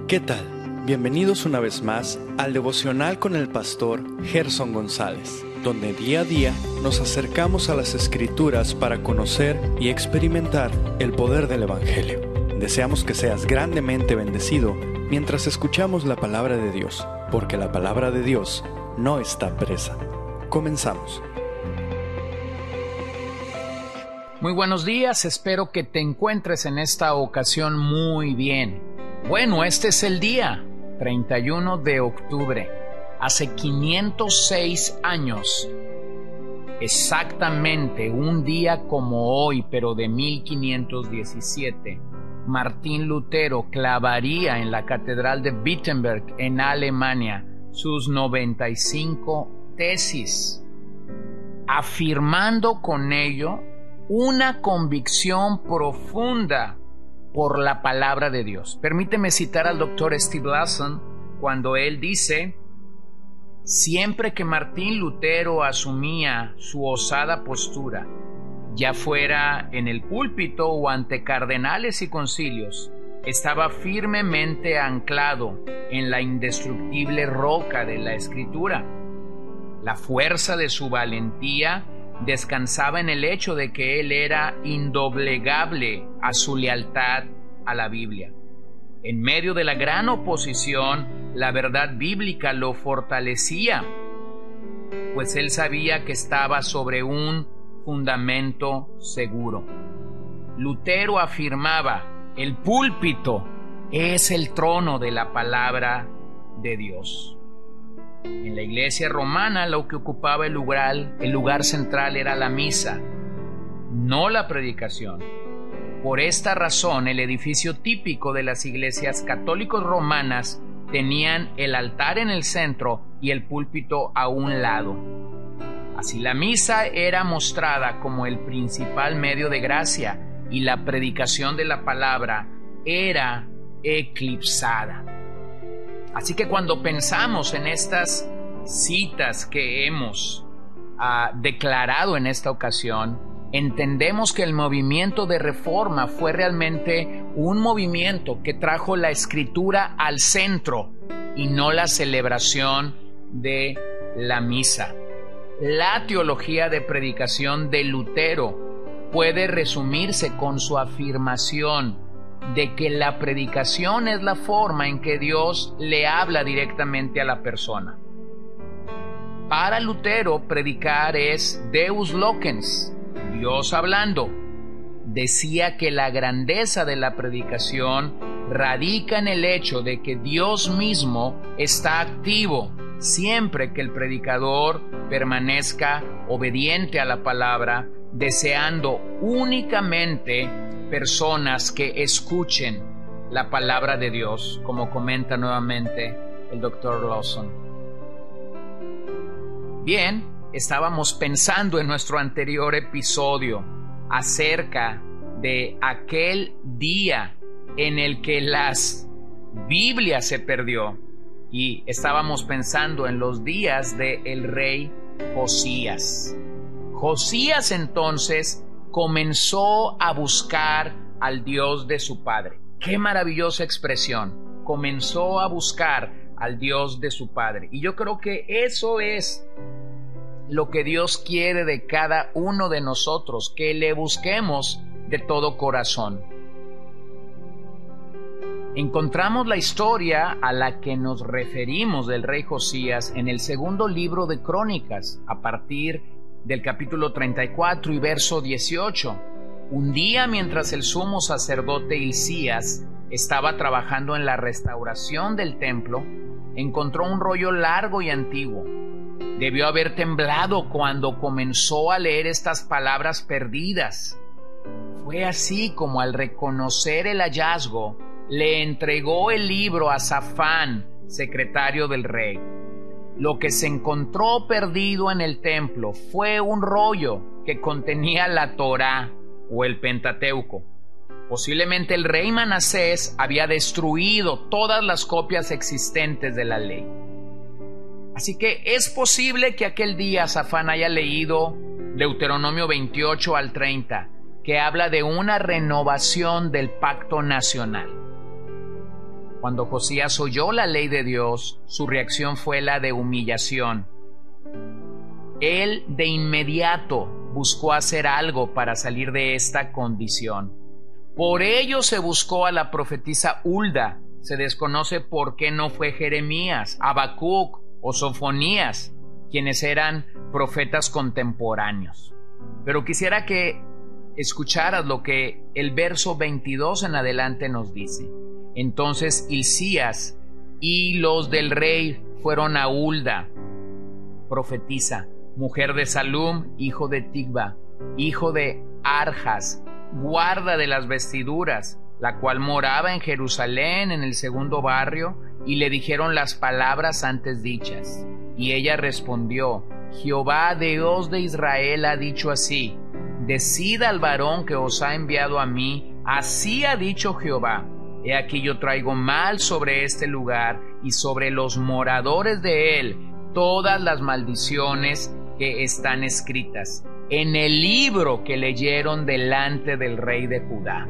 ¿Qué tal? Bienvenidos una vez más al devocional con el pastor Gerson González, donde día a día nos acercamos a las Escrituras para conocer y experimentar el poder del Evangelio. Deseamos que seas grandemente bendecido mientras escuchamos la palabra de Dios, porque la palabra de Dios no está presa. Comenzamos. Muy buenos días, espero que te encuentres en esta ocasión muy bien. Bueno, este es el día 31 de octubre. Hace 506 años, exactamente un día como hoy, pero de 1517, Martín Lutero clavaría en la Catedral de Wittenberg, en Alemania, sus 95 tesis, afirmando con ello una convicción profunda por la palabra de Dios. Permíteme citar al doctor Steve Lawson cuando él dice: siempre que Martín Lutero asumía su osada postura, ya fuera en el púlpito o ante cardenales y concilios, estaba firmemente anclado en la indestructible roca de la Escritura. La fuerza de su valentía descansaba en el hecho de que él era indoblegable a su lealtad a la Biblia. En medio de la gran oposición, la verdad bíblica lo fortalecía, pues él sabía que estaba sobre un fundamento seguro. Lutero afirmaba: el púlpito es el trono de la palabra de Dios. En la iglesia romana lo que ocupaba el lugar central era la misa, no la predicación. Por esta razón, el edificio típico de las iglesias católicas romanas tenían el altar en el centro y el púlpito a un lado. Así la misa era mostrada como el principal medio de gracia y la predicación de la palabra era eclipsada. Así que cuando pensamos en estas citas que hemos declarado en esta ocasión, entendemos que el movimiento de reforma fue realmente un movimiento que trajo la Escritura al centro y no la celebración de la misa. La teología de predicación de Lutero puede resumirse con su afirmación de que la predicación es la forma en que Dios le habla directamente a la persona. Para Lutero, predicar es Deus Loquens, Dios hablando. Decía que la grandeza de la predicación radica en el hecho de que Dios mismo está activo siempre que el predicador permanezca obediente a la palabra, deseando únicamente personas que escuchen la palabra de Dios, como comenta nuevamente el doctor Lawson. Bien, estábamos pensando en nuestro anterior episodio acerca de aquel día en el que las Biblias se perdió, y estábamos pensando en los días del rey Josías. Josías entonces comenzó a buscar al Dios de su padre. ¡Qué maravillosa expresión! Comenzó a buscar al Dios de su padre. Y yo creo que eso es lo que Dios quiere de cada uno de nosotros, que le busquemos de todo corazón. Encontramos la historia a la que nos referimos del rey Josías en el segundo libro de Crónicas, a partir del capítulo 34 y verso 18. Un día, mientras el sumo sacerdote Hilcías estaba trabajando en la restauración del templo, encontró un rollo largo y antiguo. Debió haber temblado cuando comenzó a leer estas palabras perdidas. Fue así como, al reconocer el hallazgo, le entregó el libro a Safán, secretario del rey. Lo que se encontró perdido en el templo fue un rollo que contenía la Torá o el Pentateuco. Posiblemente el rey Manasés había destruido todas las copias existentes de la ley. Así que es posible que aquel día Safán haya leído Deuteronomio 28 al 30, que habla de una renovación del pacto nacional. Cuando Josías oyó la ley de Dios, su reacción fue la de humillación. Él de inmediato buscó hacer algo para salir de esta condición. Por ello se buscó a la profetisa Hulda. Se desconoce por qué no fue Jeremías, Habacuc o Sofonías, quienes eran profetas contemporáneos. Pero quisiera que escucharas lo que el verso 22 en adelante nos dice. Entonces Hilcías y los del rey fueron a Hulda, profetisa, mujer de Salum, hijo de Tigba, hijo de Arjas, guarda de las vestiduras, la cual moraba en Jerusalén, en el segundo barrio, y le dijeron las palabras antes dichas. Y ella respondió: Jehová, Dios de Israel, ha dicho así: decida al varón que os ha enviado a mí, así ha dicho Jehová. He aquí yo traigo mal sobre este lugar y sobre los moradores de él todas las maldiciones que están escritas en el libro que leyeron delante del rey de Judá.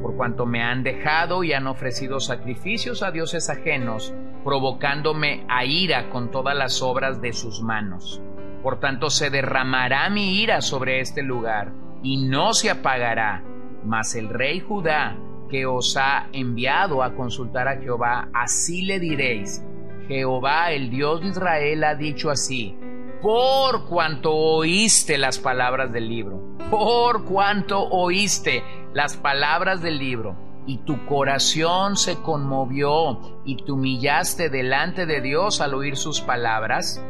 Por cuanto me han dejado y han ofrecido sacrificios a dioses ajenos, provocándome a ira con todas las obras de sus manos. Por tanto se derramará mi ira sobre este lugar, y no se apagará. Mas el rey Judá, que os ha enviado a consultar a Jehová, así le diréis: Jehová, el Dios de Israel, ha dicho así: por cuanto oíste las palabras del libro, por cuanto oíste las palabras del libro, y tu corazón se conmovió, y te humillaste delante de Dios al oír sus palabras,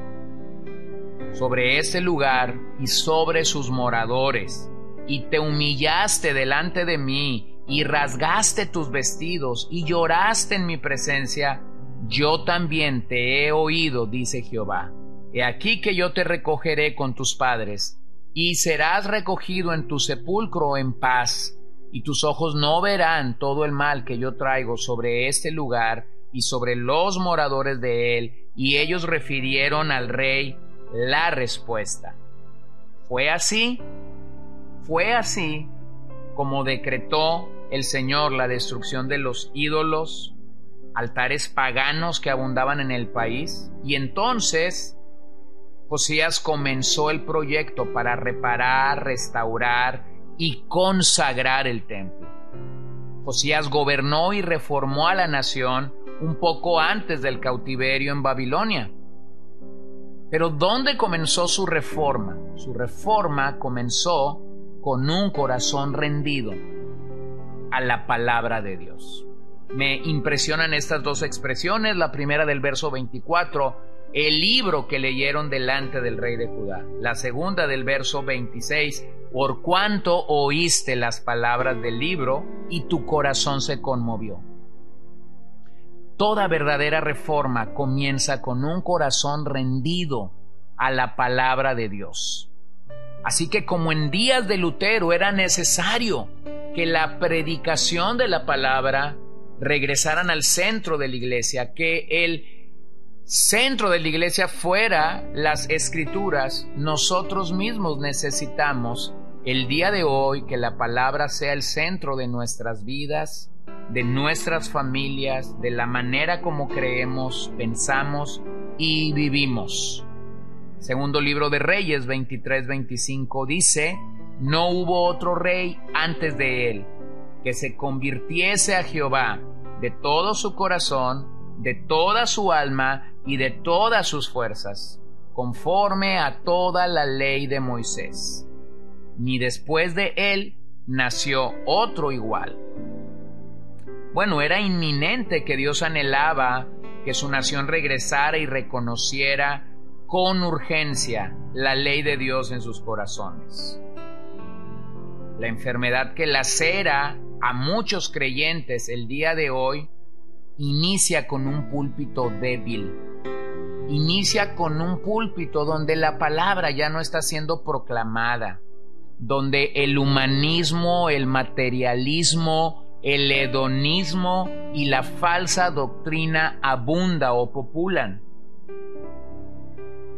sobre este lugar y sobre sus moradores, y te humillaste delante de mí, y rasgaste tus vestidos, y lloraste en mi presencia, yo también te he oído, dice Jehová. He aquí que yo te recogeré con tus padres, y serás recogido en tu sepulcro en paz, y tus ojos no verán todo el mal que yo traigo sobre este lugar y sobre los moradores de él. Y ellos refirieron al rey la respuesta. Fue así como decretó el Señor la destrucción de los ídolos, altares paganos que abundaban en el país. Y entonces Josías comenzó el proyecto para reparar, restaurar y consagrar el templo. Josías gobernó y reformó a la nación un poco antes del cautiverio en Babilonia. Pero ¿dónde comenzó su reforma? Su reforma comenzó con un corazón rendido a la palabra de Dios. Me impresionan estas dos expresiones. La primera del verso 24, el libro que leyeron delante del rey de Judá. La segunda del verso 26, por cuanto oíste las palabras del libro y tu corazón se conmovió. Toda verdadera reforma comienza con un corazón rendido a la palabra de Dios. Así que como en días de Lutero era necesario que la predicación de la palabra regresaran al centro de la iglesia, que el centro de la iglesia fuera las escrituras, nosotros mismos necesitamos el día de hoy que la palabra sea el centro de nuestras vidas, de nuestras familias, de la manera como creemos, pensamos y vivimos. Segundo libro de Reyes 23-25 dice: no hubo otro rey antes de él que se convirtiese a Jehová de todo su corazón, de toda su alma y de todas sus fuerzas, conforme a toda la ley de Moisés. Ni después de él nació otro igual. Bueno, era inminente que Dios anhelaba que su nación regresara y reconociera con urgencia la ley de Dios en sus corazones. La enfermedad que lacera a muchos creyentes el día de hoy inicia con un púlpito débil. Inicia con un púlpito donde la palabra ya no está siendo proclamada, donde el humanismo, el materialismo, el hedonismo y la falsa doctrina abunda o populan.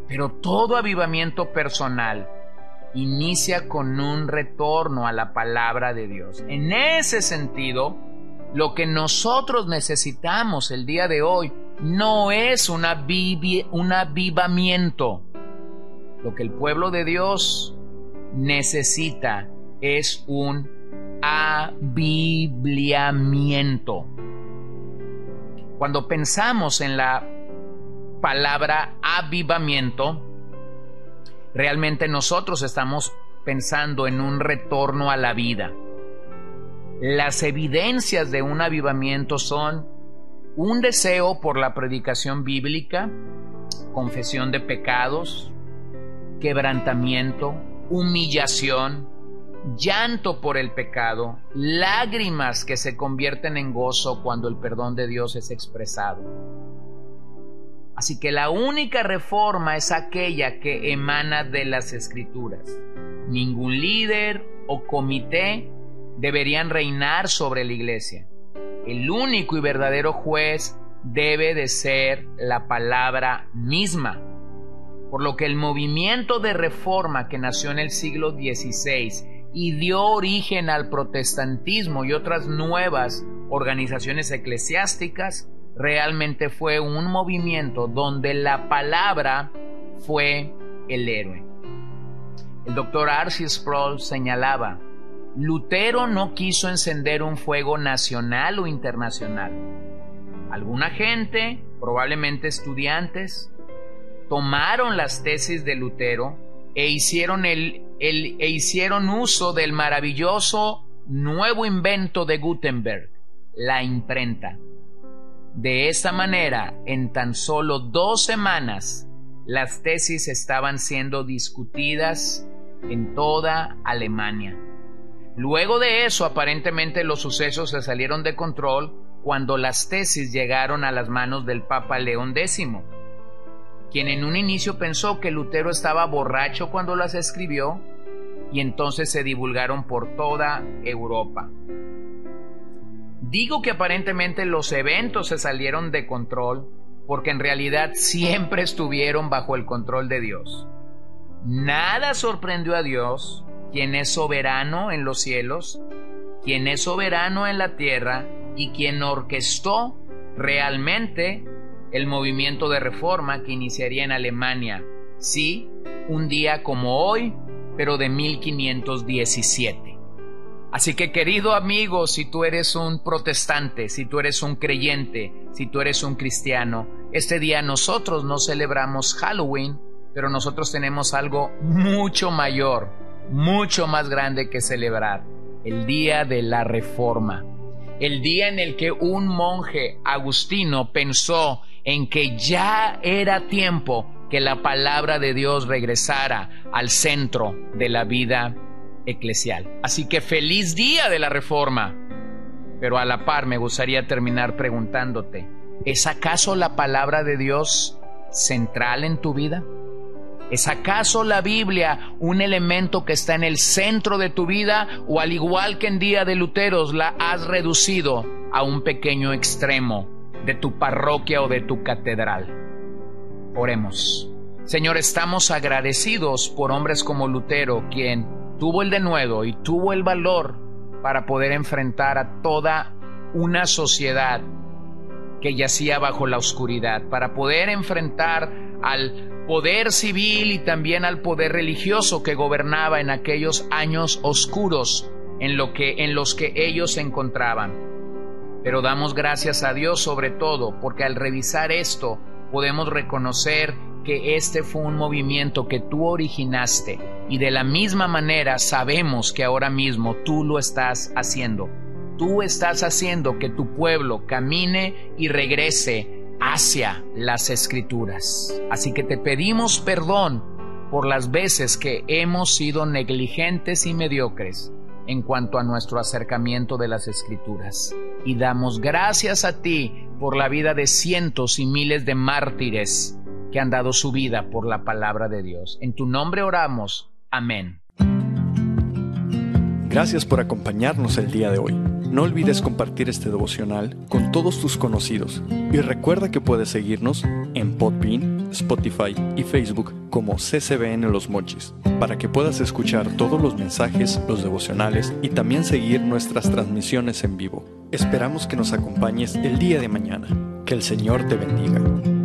Pero todo avivamiento personal inicia con un retorno a la palabra de Dios. En ese sentido, Lo que nosotros necesitamos el día de hoy no es un avivamiento. Lo que el pueblo de Dios necesita es un aviviamiento. Cuando pensamos en la palabra avivamiento, realmente nosotros estamos pensando en un retorno a la vida. Las evidencias de un avivamiento son un deseo por la predicación bíblica, confesión de pecados, quebrantamiento, humillación, llanto por el pecado, lágrimas que se convierten en gozo cuando el perdón de Dios es expresado. Así que la única reforma es aquella que emana de las Escrituras. Ningún líder o comité deberían reinar sobre la iglesia. El único y verdadero juez debe de ser la palabra misma. Por lo que el movimiento de reforma que nació en el siglo XVI y dio origen al protestantismo y otras nuevas organizaciones eclesiásticas, realmente fue un movimiento donde la palabra fue el héroe. El doctor R.C. Sproul señalaba: Lutero no quiso encender un fuego nacional o internacional. Alguna gente, probablemente estudiantes, tomaron las tesis de Lutero e hicieron uso del maravilloso nuevo invento de Gutenberg, la imprenta. De esta manera, en tan solo 2 semanas, las tesis estaban siendo discutidas en toda Alemania. Luego de eso, aparentemente los sucesos se salieron de control cuando las tesis llegaron a las manos del Papa León X, quien en un inicio pensó que Lutero estaba borracho cuando las escribió, y entonces se divulgaron por toda Europa. Digo que aparentemente los eventos se salieron de control porque en realidad siempre estuvieron bajo el control de Dios. Nada sorprendió a Dios, quien es soberano en los cielos, quien es soberano en la tierra y quien orquestó realmente el movimiento de reforma que iniciaría en Alemania. Sí, un día como hoy, pero de 1517. Así que, querido amigo, si tú eres un protestante, si tú eres un creyente, si tú eres un cristiano, este día nosotros no celebramos Halloween, pero nosotros tenemos algo mucho mayor, mucho más grande que celebrar: el día de la Reforma. El día en el que un monje agustino pensó en que ya era tiempo que la palabra de Dios regresara al centro de la vida eclesial. Así que feliz día de la Reforma. Pero a la par me gustaría terminar preguntándote: ¿es acaso la palabra de Dios central en tu vida? ¿Es acaso la Biblia un elemento que está en el centro de tu vida, o al igual que en día de Luteros la has reducido a un pequeño extremo de tu parroquia o de tu catedral? Oremos. Señor, estamos agradecidos por hombres como Lutero, quien tuvo el denuedo y tuvo el valor para poder enfrentar a toda una sociedad que yacía bajo la oscuridad, para poder enfrentar al poder civil y también al poder religioso que gobernaba en aquellos años oscuros en los que ellos se encontraban. Pero damos gracias a Dios sobre todo porque al revisar esto podemos reconocer que este fue un movimiento que tú originaste, y de la misma manera sabemos que ahora mismo tú lo estás haciendo. Tú estás haciendo que tu pueblo camine y regrese hacia las Escrituras. Así que te pedimos perdón por las veces que hemos sido negligentes y mediocres en cuanto a nuestro acercamiento de las Escrituras. Y damos gracias a ti por la vida de cientos y miles de mártires que han dado su vida por la palabra de Dios. En tu nombre oramos. Amén. Gracias por acompañarnos el día de hoy. No olvides compartir este devocional con todos tus conocidos. Y recuerda que puedes seguirnos en Podbean, Spotify y Facebook como CCBN Los Mochis, para que puedas escuchar todos los mensajes, los devocionales y también seguir nuestras transmisiones en vivo. Esperamos que nos acompañes el día de mañana. Que el Señor te bendiga.